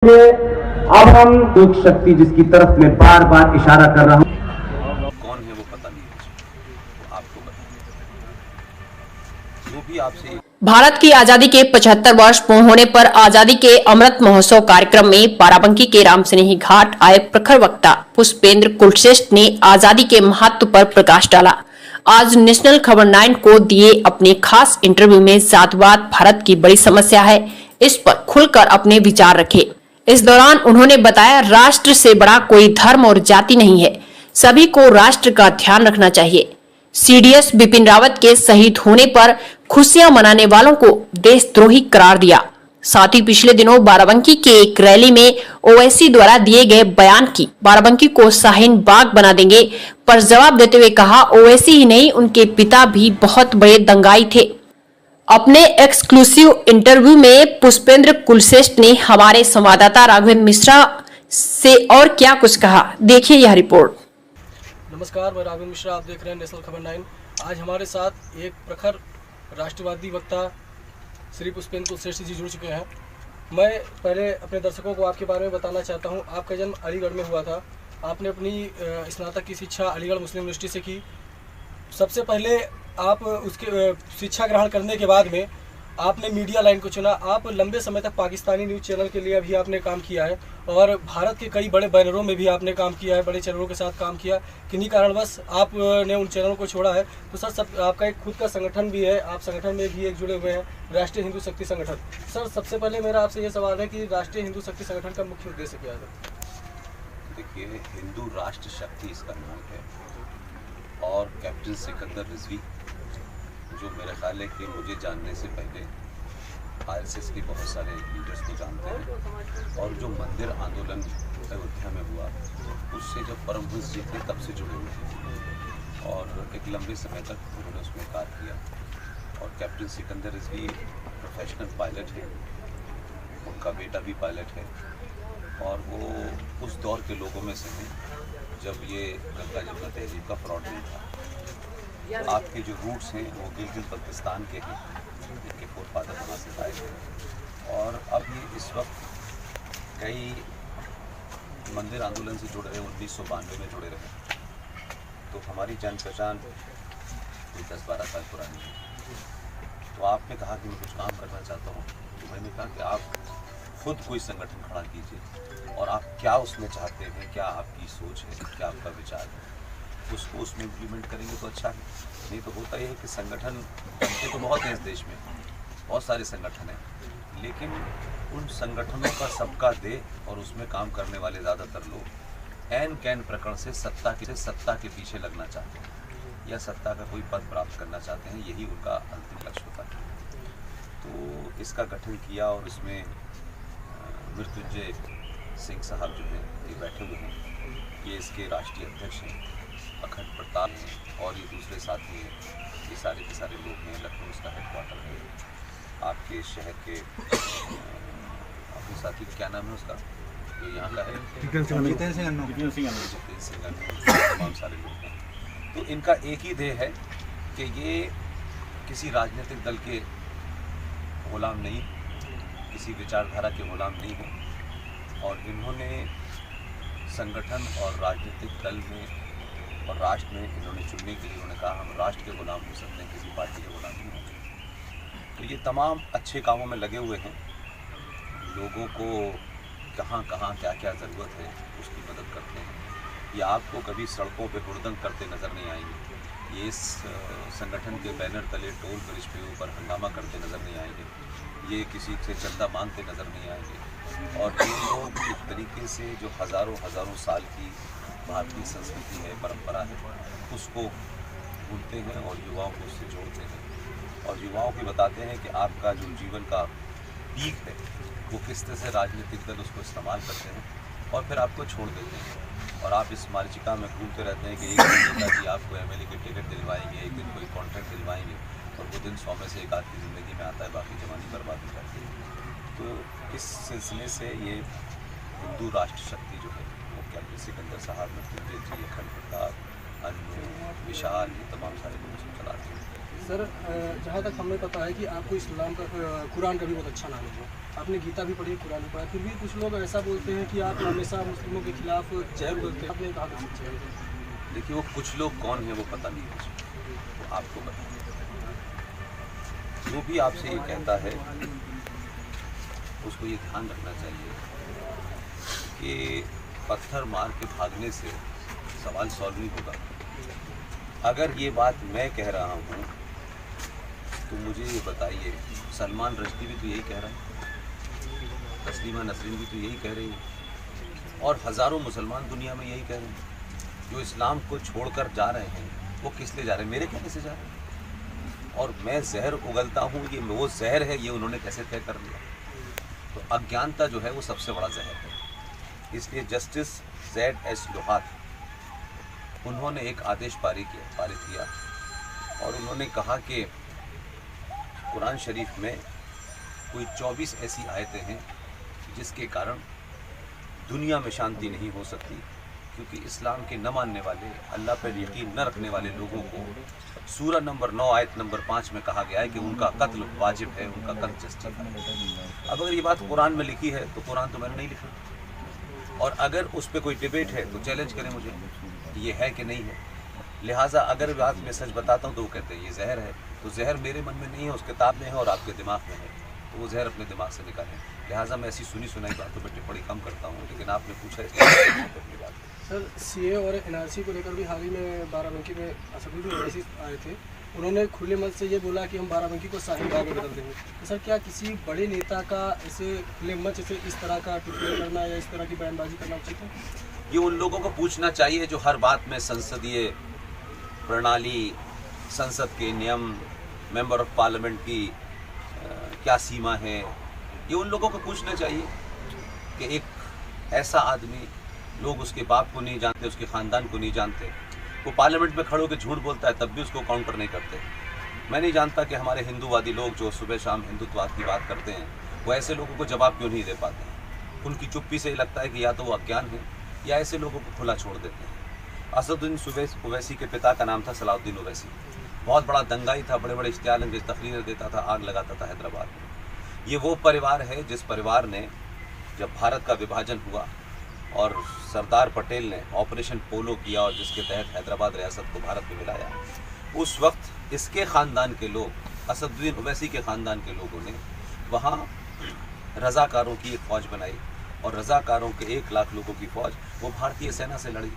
अब हम एक शक्ति जिसकी तरफ मैं बार बार इशारा कर रहा हूं, कौन है वो पता नहीं है, तो आपको पता जो भी आपसे। भारत की आजादी के 75 वर्ष पूर्ण होने पर आजादी के अमृत महोत्सव कार्यक्रम में बाराबंकी के रामस्नेही घाट आए प्रखर वक्ता पुष्पेंद्र कुलश्रेष्ठ ने आजादी के महत्व पर प्रकाश डाला। आज नेशनल खबर 9 को दिए अपने खास इंटरव्यू में जातिवाद भारत की बड़ी समस्या है, इस पर खुलकर अपने विचार रखे। इस दौरान उन्होंने बताया, राष्ट्र से बड़ा कोई धर्म और जाति नहीं है, सभी को राष्ट्र का ध्यान रखना चाहिए। सीडीएस बिपिन रावत के शहीद होने पर खुशियां मनाने वालों को देशद्रोही करार दिया। साथ ही पिछले दिनों बाराबंकी के एक रैली में ओवैसी द्वारा दिए गए बयान की बाराबंकी को शाहीन बाग बना देंगे पर जवाब देते हुए कहा, ओवैसी ही नहीं उनके पिता भी बहुत बड़े दंगाई थे। अपने एक्सक्लूसिव इंटरव्यू में पुष्पेंद्र कुलश्रेष्ठ ने हमारे संवाददाता राघवेंद्र मिश्रा से और क्या कुछ कहा, देखिए यह रिपोर्ट। नमस्कार, मैं राघवेंद्र मिश्रा, आप देख रहे हैं नेशनल खबर 9। आज हमारे साथ एक प्रखर राष्ट्रवादी वक्ता श्री पुष्पेंद्र कुलश्रेष्ठ जी जुड़ चुके हैं। मैं पहले अपने दर्शकों को आपके बारे में बताना चाहता हूं। आपका जन्म अलीगढ़ में हुआ था। आपने अपनी स्नातक की शिक्षा अलीगढ़ मुस्लिम यूनिवर्सिटी से की। सबसे पहले आप उसके शिक्षा ग्रहण करने के बाद में आपने मीडिया लाइन को चुना। आप लंबे समय तक पाकिस्तानी न्यूज़ चैनल के लिए भी आपने काम किया है और भारत के कई बड़े बैनरों में भी आपने काम किया है, बड़े चैनलों के साथ काम किया। किन्हीं कारणवश आपने उन चैनलों को छोड़ा है। तो सर, सब आपका एक खुद का संगठन भी है, आप संगठन में भी एक जुड़े हुए हैं, राष्ट्रीय हिंदू शक्ति संगठन। सर, सबसे पहले मेरा आपसे ये सवाल है कि राष्ट्रीय हिंदू शक्ति संगठन का मुख्य उद्देश्य क्या है? देखिए, हिंदू राष्ट्र शक्ति इसका नाम है और कैप्टन सिकंदर रिजवी, जो मेरे ख्याल है कि मुझे जानने से पहले आरएसएस के बहुत सारे लीडर्स को जानते हैं और जो मंदिर आंदोलन अयोध्या में हुआ उससे जब परमहंस जी थे तब से जुड़े हुए हैं और एक लंबे समय तक उन्होंने उसमें कार्य किया। और captain Sikandar Rizvi professional pilot है, उनका बेटा भी पायलट है और वो उस दौर के लोगों में से हैं जब ये गंगा जमुना तहजीब का फ्रॉड नहीं था। आपके जो रूट्स हैं वो गिलगित बल्तिस्तान के हैं, इनके फोरफादर वहाँ से आए थे और अब ये इस वक्त कई मंदिर आंदोलन से जुड़े रहे, 1992 में जुड़े रहे। तो हमारी जान पहचान 10-12 साल पुरानी है। तो आपने कहा कि मैं कुछ काम करना चाहता हूँ, तो मैंने कहा कि आप खुद कोई संगठन खड़ा कीजिए और आप क्या उसमें चाहते हैं, क्या आपकी सोच है, क्या आपका विचार है, उसको उसमें इम्प्लीमेंट करेंगे तो अच्छा है। नहीं तो होता यह है कि संगठन बनते तो बहुत हैं इस देश में, बहुत सारे संगठन हैं, लेकिन उन संगठनों का सबका दे और उसमें काम करने वाले ज़्यादातर लोग एन कैन प्रकरण से सत्ता के पीछे लगना चाहते हैं या सत्ता का कोई पद प्राप्त करना चाहते हैं, यही उनका अंतिम लक्ष्य होता है। तो इसका गठन किया और इसमें मृत्युंजय सिंह साहब जो हैं ये बैठे हुए हैं, ये इसके राष्ट्रीय अध्यक्ष हैं, अखंड प्रताप हैं और ये दूसरे साथी हैं, ये सारे के सारे लोग हैं। लखनऊ इसका हेडक्वार्टर है। आपके शहर के अपने साथी का क्या नाम है उसका, ये यहाँ का है जितेंद्र सिंह, तमाम सारे लोग हैं। तो इनका एक ही ध्येय है कि ये किसी राजनीतिक दल के गुलाम नहीं, किसी विचारधारा के गुलाम नहीं है और इन्होंने संगठन और राजनीतिक दल में और राष्ट्र में इन्होंने चुनने के लिए उन्होंने कहा हम राष्ट्र के गुलाम हो सकते हैं, किसी पार्टी के गुलाम नहीं हो सकते। तो ये तमाम अच्छे कामों में लगे हुए हैं, लोगों को कहाँ कहाँ क्या क्या ज़रूरत है उसकी मदद करते हैं। ये आपको कभी सड़कों पे हुड़दंग करते नज़र नहीं आएंगे, ये इस संगठन के बैनर तले टोल ब्रिज पे ऊपर हंगामा करते नज़र नहीं आएंगे, ये किसी से चंदा मांगते नज़र नहीं आएंगे। और ये लोग एक तरीके से जो हज़ारों साल की भारतीय संस्कृति है, परंपरा है, उसको भूलते हैं और युवाओं को उससे जोड़ते हैं और युवाओं को बताते हैं कि आपका जो जीवन का पीक है वो किस तरह से राजनीतिक दल उसको इस्तेमाल करते हैं और फिर आपको छोड़ देते हैं और आप इस मार्चिका में घूमते रहते हैं कि एक दिन नेताजी आपको एमएलए की टिकट दिलवाएंगे, एक दिन कोई कॉन्ट्रैक्ट दिलवाएंगे और वो दिन 100 में से एक आदमी ज़िंदगी में आता है, बाकी जवानी बर्बाद हो जाती है। तो इस सिलसिले से ये हिंदू राष्ट्र शक्ति जो है वो कैप्टन सिकंदर साहब, मृत्युंजय जी, अखंड प्रताप, अन्नू, विशाल, ये तमाम सारे लोग उसको चलाते हैं। सर जहाँ तक हमें पता है कि आपको इस्लाम का कुरान का भी बहुत अच्छा नॉलेज है, आपने गीता भी पढ़ी, कुरान भी पढ़ा, फिर भी कुछ लोग ऐसा बोलते हैं कि आप हमेशा मुस्लिमों के खिलाफ जहर बोलते हैं, आपने कहा था सच्चाई है? देखिए, वो कुछ लोग कौन है वो पता नहीं मुझे, वो आपको पता है। जो भी आपसे ये कहता है उसको ये ध्यान रखना चाहिए कि पत्थर मार के भागने से सवाल सॉल्व नहीं होगा। अगर ये बात मैं कह रहा हूँ तो मुझे ये बताइए, सलमान रश्दी भी तो यही कह रहा है, तस्लीमा नसरीन भी तो यही कह रही है, और हज़ारों मुसलमान दुनिया में यही कह रहे हैं। जो इस्लाम को छोड़कर जा रहे हैं वो किस लिए जा रहे हैं? मेरे कहने से जा रहे हैं। और मैं जहर उगलता हूँ, ये वो जहर है, ये उन्होंने कैसे तय कर लिया? तो अज्ञानता जो है वो सबसे बड़ा जहर है। इसलिए जस्टिस Z.S. लोहात उन्होंने एक आदेश पारित किया और उन्होंने कहा कि कुरान शरीफ में कोई 24 ऐसी आयतें हैं जिसके कारण दुनिया में शांति नहीं हो सकती, क्योंकि इस्लाम के न मानने वाले, अल्लाह पर यकीन न रखने वाले लोगों को सूरह नंबर 9 आयत नंबर 5 में कहा गया है कि उनका कत्ल वाजिब है, उनका कत्ल जस्टिफाइड है। अब अगर ये बात कुरान में लिखी है तो कुरान तो मैंने नहीं लिखा, और अगर उस पर कोई डिबेट है तो चैलेंज करें मुझे, ये है कि नहीं है। लिहाजा अगर बात मैं सच बताता हूँ तो वो कहते हैं ये जहर है, तो जहर मेरे मन में नहीं है, उस किताब में है और आपके दिमाग में है, तो वो जहर अपने दिमाग से निकालें। लिहाजा मैं ऐसी सुनी सुनाई बातों पर टिप्पणी कम करता हूँ, लेकिन आपने पूछा है सर CA और NRC को लेकर भी हाल ही में बाराबंकी में असदुद्दीन ओवैसी आए थे, उन्होंने खुले मन से ये बोला कि हम बाराबंकी को शाहीन बाग में बदल देंगे। तो सर क्या किसी बड़े नेता का ऐसे खुले मंच से इस तरह का टिप्पणी करना या इस तरह की बयानबाजी करना उचित है? ये उन लोगों को पूछना चाहिए जो हर बात में संसदीय प्रणाली, संसद के नियम, मेंबर ऑफ पार्लियामेंट की क्या सीमा है, ये उन लोगों को पूछना चाहिए कि एक ऐसा आदमी, लोग उसके बाप को नहीं जानते, उसके ख़ानदान को नहीं जानते, वो पार्लियामेंट में खड़े होकर झूठ बोलता है तब भी उसको काउंटर नहीं करते। मैं नहीं जानता कि हमारे हिंदूवादी लोग जो सुबह शाम हिंदुत्ववाद की बात करते हैं वो ऐसे लोगों को जवाब क्यों नहीं दे पाते हैं। उनकी चुप्पी से ही लगता है कि या तो वो अज्ञान है या ऐसे लोगों को खुला छोड़ देते हैं। असदुद्दीन ओवैसी के पिता का नाम था सलाउद्दीन ओवैसी, बहुत बड़ा दंगाई था, बड़े बड़े इश्तिहार अंगेज तकरीरें देता था, आग लगाता था हैदराबाद में। ये वो परिवार है जिस परिवार ने जब भारत का विभाजन हुआ और सरदार पटेल ने ऑपरेशन पोलो किया और जिसके तहत हैदराबाद रियासत को भारत में मिलाया, उस वक्त इसके ख़ानदान के लोग, असदुद्दीन ओवैसी के ख़ानदान के लोगों ने वहाँ रज़ाकारों की एक फ़ौज बनाई और रज़ाकारों के 1 लाख लोगों की फ़ौज वो भारतीय सेना से लड़ी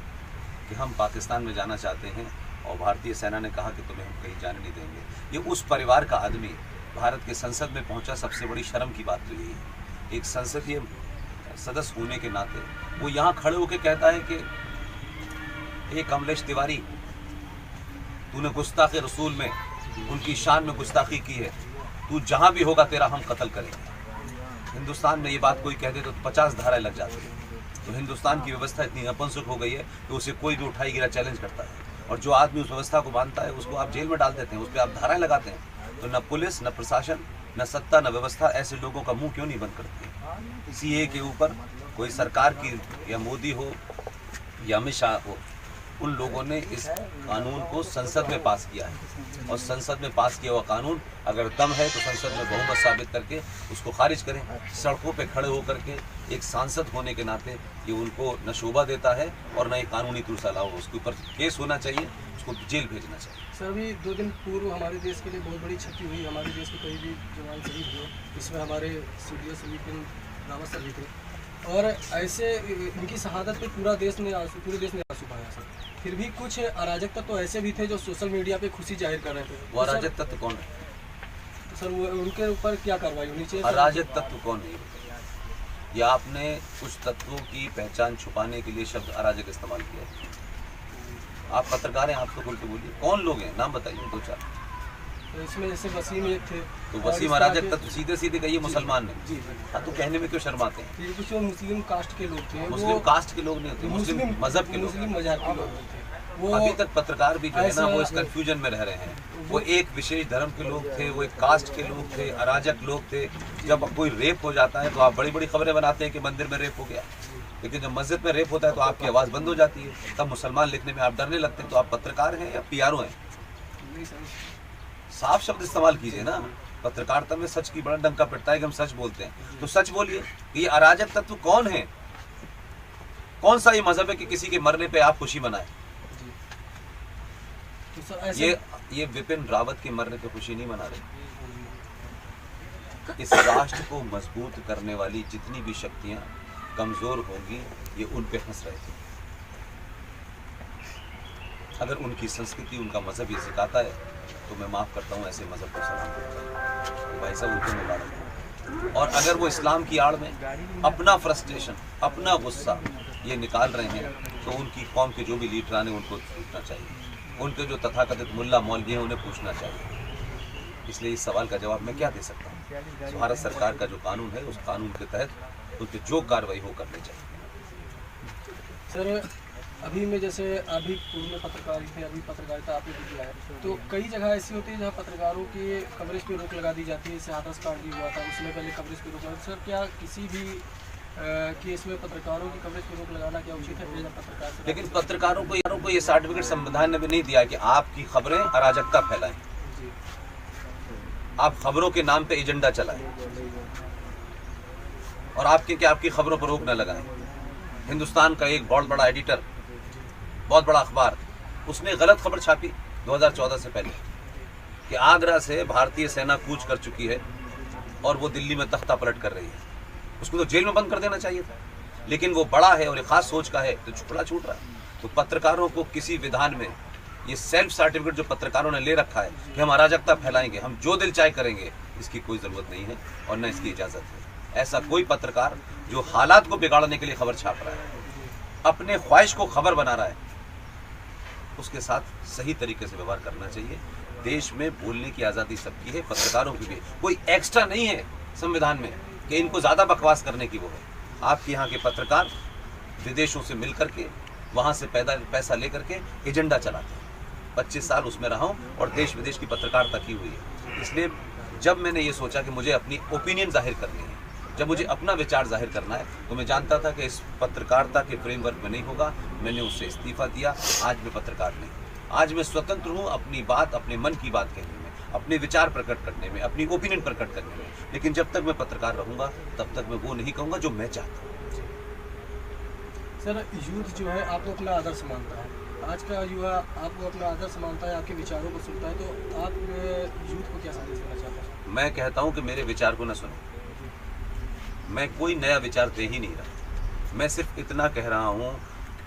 कि हम पाकिस्तान में जाना चाहते हैं, और भारतीय सेना ने कहा कि तुम्हें हम कहीं जाने नहीं देंगे। ये उस परिवार का आदमी भारत के संसद में पहुंचा, सबसे बड़ी शर्म की बात तो यही है। एक संसदीय सदस्य होने के नाते वो यहाँ खड़े होकर कहता है कि एक कमलेश तिवारी, तूने गुस्ताखे रसूल में, उनकी शान में गुस्ताखी की है, तू जहाँ भी होगा तेरा हम कत्ल करेंगे। हिंदुस्तान में ये बात कोई कह दे तो 50 धाराएं लग जाती है। तो हिंदुस्तान की व्यवस्था इतनी अपनसुख हो गई है कि उसे कोई भी उठाई गिरा चैलेंज करता है, और जो आदमी उस व्यवस्था को मानता है उसको आप जेल में डाल देते हैं, उस पर आप धाराएं लगाते हैं। तो न पुलिस, न प्रशासन, न सत्ता, न व्यवस्था ऐसे लोगों का मुंह क्यों नहीं बंद करती? CA के ऊपर कोई सरकार की, या मोदी हो या अमित शाह हो, उन लोगों ने इस कानून को संसद में पास किया है, और संसद में पास किया हुआ कानून अगर दम है तो संसद में बहुमत साबित करके उसको खारिज करें। सड़कों पे खड़े होकर के एक सांसद होने के नाते ये उनको न शोभा देता है और न एक कानूनी तुरसला हो, उसके ऊपर केस होना चाहिए, उसको जेल भेजना चाहिए। सर अभी 2 दिन पूर्व हमारे देश के लिए बहुत बड़ी क्षति हुई, हमारे देश के कई भी जवान शहीद हुए, इसमें हमारे CDS विपिन रावत सर भी थे, और ऐसे इनकी शहादत पे पूरे देश ने आंसू बहाया सर। फिर भी कुछ अराजक तत्व तो ऐसे भी थे जो सोशल मीडिया पे खुशी जाहिर कर रहे थे। वो अराजक तत्व कौन है? तो सर वो उनके ऊपर क्या कार्रवाई होनी चाहिए? अराजक तत्व कौन है? या आपने कुछ तत्वों की पहचान छुपाने के लिए शब्द अराजक इस्तेमाल किया है? आप पत्रकार हैं, आप तो उल्टे बोलिए, कौन लोग हैं, नाम बताइए 2-4। तो इसमें जैसे वसीम एक थे, तो वसीम अराजक तत्व सीधे सीधे कहिए मुसलमान ने। जी हाँ, तो कहने में क्यों शर्माते हैं? फिर कुछ मुस्लिम कास्ट के लोग थे, मुस्लिम कास्ट के लोग नहीं होते, मुस्लिम मजहब के लोग, मुस्लिम मजहब के लोग थे। वो अभी तक पत्रकार भी जो है ना वो इस कंफ्यूजन में रह रहे हैं। वो एक विशेष धर्म के लोग थे, वो एक कास्ट के लोग थे, अराजक लोग थे। जब कोई रेप हो जाता है तो आप बड़ी बड़ी खबरें बनाते हैं कि मंदिर में रेप हो गया, लेकिन जब मस्जिद में रेप होता है तो आपकी आवाज़ बंद हो जाती है, तब मुसलमान लिखने में आप डरने लगते हैं। तो आप पत्रकार हैं या PRO हैं? साफ शब्द इस्तेमाल कीजिए ना। पत्रकारिता में सच की बड़ा डंका पिटता है कि हम सच बोलते हैं, तो सच बोलिए। ये अराजक तत्व कौन है? कौन सा ये मजहब है कि किसी के मरने पे आप खुशी मनाए? तो सर ऐसे ये विपिन रावत के मरने पे खुशी नहीं मना रहे। इस राष्ट्र को मजबूत करने वाली जितनी भी शक्तियां कमजोर होंगी, ये उन पे हंस रहे थे। अगर उनकी संस्कृति, उनका मजहब ये सिखाता है तो मैं माफ करता हूँ, ऐसे मजहब को सलाम करता हूँ भाई साहब, उनको मुबारक। और अगर वो इस्लाम की आड़ में अपना फ्रस्ट्रेशन, अपना गुस्सा ये निकाल रहे हैं, तो उनकी कौम के जो भी लीडरान हैं उनको पूछना चाहिए। उनके जो तथाकथित मुल्ला मौलवी हैं उन्हें पूछना चाहिए। इसलिए इस सवाल का जवाब मैं क्या दे सकता हूँ? भारत सरकार का जो कानून है, उस कानून के तहत उन पर जो कार्रवाई हो करनी चाहिए। सर अभी में जैसे अभी पूर्व में पत्रकारी थे, अभी पत्रकारिता आपने भी किया है, तो कई जगह ऐसी होती है जहाँ पत्रकारों की कवरेज पे रोक लगा दी जाती है। जैसे हाथरस कांड भी हुआ था, उसमें पहले कवरेज पे रोक लगा। सर क्या किसी भी केस में पत्रकारों की कवरेज पे रोक लगाना क्या उचित है? पत्रकार लेकिन पत्रकारों को ये सर्टिफिकेट संविधान ने भी नहीं दिया कि आपकी खबरें अराजकता फैलाएं, आप खबरों के नाम पे एजेंडा चलाएं और आपकी खबरों पर रोक न लगाएं। हिंदुस्तान का एक बहुत बड़ा एडिटर, बहुत बड़ा अखबार, उसने गलत खबर छापी 2014 से पहले कि आगरा से भारतीय सेना कूच कर चुकी है और वो दिल्ली में तख्ता पलट कर रही है। उसको तो जेल में बंद कर देना चाहिए था, लेकिन वो बड़ा है और एक खास सोच का है तो छुपड़ा छूट रहा है। तो पत्रकारों को किसी विधान में ये सेल्फ सर्टिफिकेट जो पत्रकारों ने ले रखा है कि हम अराजकता फैलाएंगे, हम जो दिल चाहे करेंगे, इसकी कोई जरूरत नहीं है और न इसकी इजाजत है। ऐसा कोई पत्रकार जो हालात को बिगाड़ने के लिए खबर छाप रहा है, अपने ख्वाहिश को खबर बना रहा है, उसके साथ सही तरीके से व्यवहार करना चाहिए। देश में बोलने की आज़ादी सबकी है, पत्रकारों की भी। कोई एक्स्ट्रा नहीं है संविधान में कि इनको ज़्यादा बकवास करने की वो है। आपके यहाँ के पत्रकार विदेशों से मिल करके, वहाँ से पैसा लेकर के एजेंडा चलाते हैं। 25 साल उसमें रहा हूँ और देश विदेश की पत्रकारिता की हुई है। इसलिए जब मैंने ये सोचा कि मुझे अपनी ओपिनियन जाहिर करनी है, जब मुझे अपना विचार जाहिर करना है, तो मैं जानता था कि इस पत्रकारिता के फ्रेमवर्क में नहीं होगा। मैंने उससे इस्तीफा दिया। आज मैं पत्रकार नहीं, आज मैं स्वतंत्र हूँ अपनी बात, अपने मन की बात कहने में, अपने विचार प्रकट करने में, अपनी ओपिनियन प्रकट करने में। लेकिन जब तक मैं पत्रकार रहूँगा तब तक मैं वो नहीं कहूँगा जो मैं चाहता हूँ। सर यूथ जो है आपको अपना आदर्श मानता है, आज का युवा आपको अपना आदर्श मानता है, आपके विचारों को सुनता है, तो आप यूथ को क्या संदेश देना चाहते हैं? मैं कहता हूँ कि मेरे विचार को न सुनो। मैं कोई नया विचार दे ही नहीं रहा। मैं सिर्फ इतना कह रहा हूँ,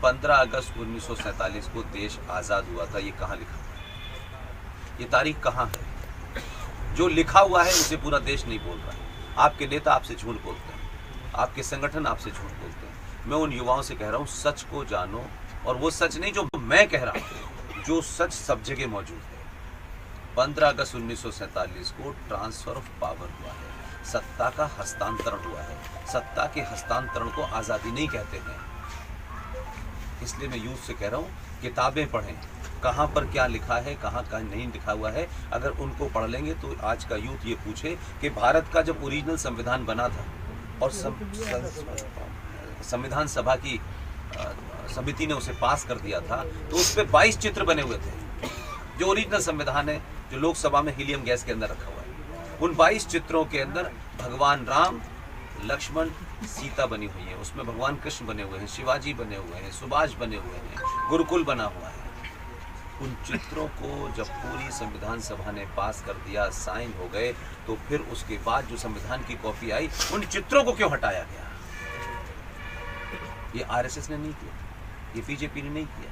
15 अगस्त 1947 को देश आज़ाद हुआ था। ये कहाँ लिखा हुआ है? ये तारीख कहाँ है? जो लिखा हुआ है उसे पूरा देश नहीं बोल रहा है। आपके नेता आपसे झूठ बोलते हैं, आपके संगठन आपसे झूठ बोलते हैं। मैं उन युवाओं से कह रहा हूँ, सच को जानो, और वो सच नहीं जो मैं कह रहा हूँ, जो सच सब जगह मौजूद है। 15 अगस्त 1947 को ट्रांसफर ऑफ पावर हुआ है, सत्ता का हस्तांतरण हुआ है। सत्ता के हस्तांतरण को आज़ादी नहीं कहते हैं। इसलिए मैं यूथ से कह रहा हूँ, किताबें पढ़ें, कहाँ पर क्या लिखा है, कहाँ कहाँ नहीं लिखा हुआ है। अगर उनको पढ़ लेंगे तो आज का यूथ ये पूछे कि भारत का जब ओरिजिनल संविधान बना था और संविधान सभा की समिति ने उसे पास कर दिया था, तो उस पर 22 चित्र बने हुए थे। जो ओरिजिनल संविधान है, जो लोकसभा में हीलियम गैस के अंदर रखा हुआ है, उन 22 चित्रों के अंदर भगवान राम, लक्ष्मण, सीता बनी हुई है। उसमें भगवान कृष्ण बने हुए हैं, शिवाजी बने हुए हैं, सुभाष बने हुए हैं, गुरुकुल बना हुआ है। उन चित्रों को जब पूरी संविधान सभा ने पास कर दिया, साइन हो गए, तो फिर उसके बाद जो संविधान की कॉपी आई, उन चित्रों को क्यों हटाया गया? ये आरएसएस ने नहीं किया, ये बीजेपी ने नहीं किया,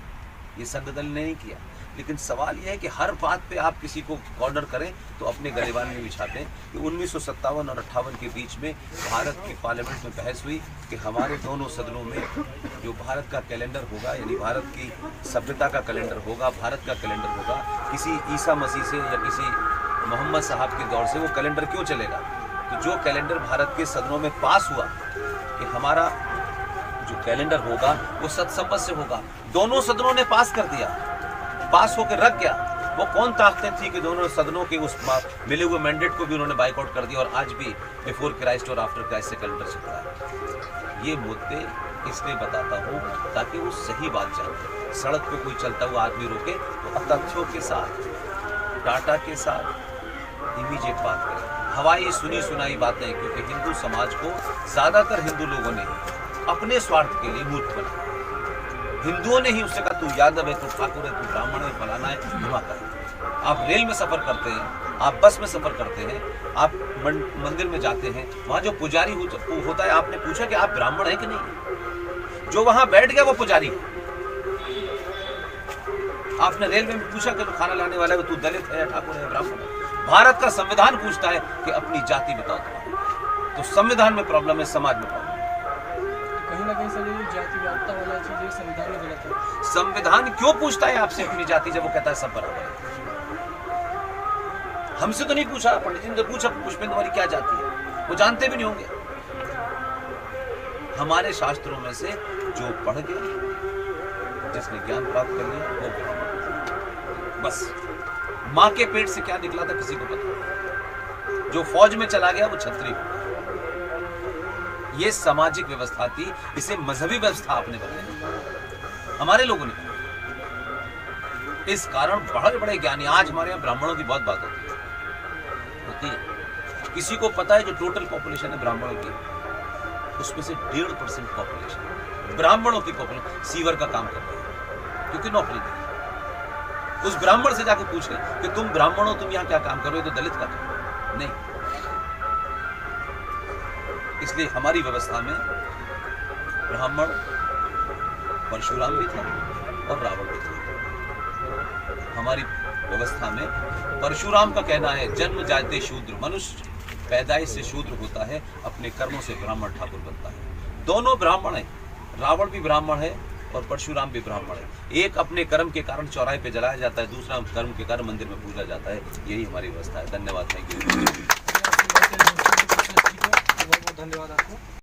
ये संघ दल ने नहीं किया। लेकिन सवाल यह है कि हर बात पे आप किसी को कॉर्नर करें तो अपने गरीबान में बिछाते हैं। कि 1957 और 58 के बीच में भारत की पार्लियामेंट में बहस हुई कि हमारे दोनों सदनों में जो भारत का कैलेंडर होगा, यानी भारत की सभ्यता का कैलेंडर होगा, भारत का कैलेंडर होगा, किसी ईसा मसीह से या किसी मोहम्मद साहब के दौर से वो कैलेंडर क्यों चलेगा? तो जो कैलेंडर भारत के सदनों में पास हुआ कि हमारा जो कैलेंडर होगा वो सत्संबत से होगा, दोनों सदनों ने पास कर दिया, पास होकर रख गया। वो कौन ताकतें थी कि दोनों सदनों के उस मिले हुए मैंडेट को भी उन्होंने बाइकआउट कर दिया और आज भी बिफोर क्राइस्ट और आफ्टर क्राइस्ट से कैलेंडर चल रहा है। ये मुद्दे इसलिए बताता हूँ ताकि वो सही बात जाने। सड़क पे कोई चलता हुआ आदमी रोके तो तथ्यों के साथ, डाटा के साथ, इमीडिएट बात करें, हवाई सुनी सुनाई बातें, क्योंकि हिंदू समाज को ज़्यादातर हिंदू लोगों ने अपने स्वार्थ के लिए मूर्ख बनाया। हिंदुओं ने ही उससे कहा तू यादव है, तू ठाकुर है, तू ब्राह्मण है, फलाना है, हिमाचल। आप रेल में सफ़र करते हैं, आप बस में सफ़र करते हैं, आप मंदिर में जाते हैं, वहाँ जो पुजारी होता है, आपने पूछा कि आप ब्राह्मण हैं कि नहीं? जो वहाँ बैठ गया वो पुजारी। आपने रेलवे में पूछा कि खाना लाने वाला है तू दलित है, ठाकुर है, ब्राह्मण है? भारत का संविधान पूछता है कि अपनी जाति बताओ तुम्हारी। तो संविधान में प्रॉब्लम है, समाज में प्रॉब्लम है। कहीं ना कहीं सर ये जातिवादिता वाला चीज है, संविधान में गलत है। संविधान क्यों पूछता है आपसे अपनी जाति, जब वो कहता है सब बराबर है? हमसे तो नहीं पूछा, पंडित जी ने तो पूछा पुष्पेंद्र तुम्हारी क्या जाति है, वो जानते भी नहीं होंगे। हमारे शास्त्रों में से जो पढ़ गया, जिसने ज्ञान प्राप्त कर लिया, वो बस। मां के पेट से क्या निकला था किसी को पता? जो फौज में चला गया वो क्षत्रिय। ये सामाजिक व्यवस्था थी, इसे मजहबी व्यवस्था आपने बनाया, हमारे लोगों ने। इस कारण बड़े बड़े ज्ञानी, आज हमारे यहाँ ब्राह्मणों की बहुत बात होती है। किसी को पता है जो टोटल पॉपुलेशन है ब्राह्मणों की, उसमें से 1.5% पॉपुलेशन ब्राह्मणों की पॉपुलेशन सीवर का काम कर रही है, क्योंकि नौकरी नहीं। उस ब्राह्मण से जाकर पूछे कि तुम ब्राह्मण हो, तुम यहाँ क्या काम कर रहे हो? तो दलित का काम नहीं। इसलिए हमारी व्यवस्था में ब्राह्मण परशुराम भी था और रावण भी था। हमारी व्यवस्था में परशुराम का कहना है जन्म जाते शूद्र, मनुष्य पैदाइश से शूद्र होता है, अपने कर्मों से ब्राह्मण ठाकुर बनता है। दोनों ब्राह्मण हैं, रावण भी ब्राह्मण है और परशुराम भी ब्राह्मण है। एक अपने कर्म के कारण चौराहे पे जलाया जाता है, दूसरा कर्म के कारण मंदिर में पूजा जाता है। यही हमारी व्यवस्था है। धन्यवाद, थैंक यू। धन्यवाद आपको।